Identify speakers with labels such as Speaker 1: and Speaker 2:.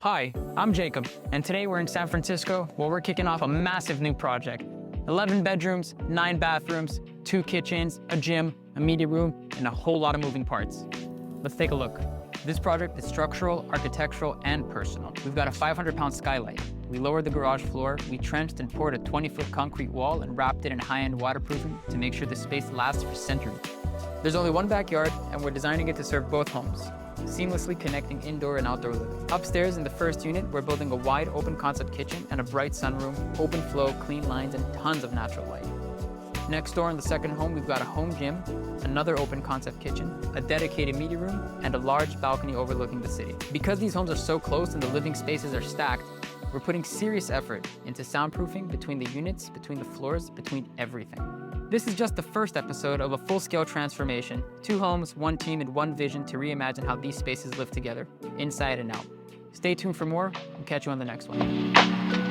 Speaker 1: Hi, I'm Jacob, and today we're in San Francisco where we're kicking off a massive new project. 11 bedrooms, 9 bathrooms, 2 kitchens, a gym, a media room, and a whole lot of moving parts. Let's take a look. This project is structural, architectural, and personal. We've got a 500-pound skylight. We lowered the garage floor, we trenched and poured a 20-foot concrete wall and wrapped it in high-end waterproofing to make sure the space lasts for centuries. There's only one backyard, and we're designing it to serve both homes, seamlessly connecting indoor and outdoor living. Upstairs in the first unit, we're building a wide open concept kitchen and a bright sunroom, open flow, clean lines, and tons of natural light. Next door in the second home, we've got a home gym, another open concept kitchen, a dedicated media room, and a large balcony overlooking the city. Because these homes are so close and the living spaces are stacked, we're putting serious effort into soundproofing between the units, between the floors, between everything. This is just the first episode of a full-scale transformation. 2 homes, 1 team, and 1 vision to reimagine how these spaces live together, inside and out. Stay tuned for more. We'll catch you on the next one.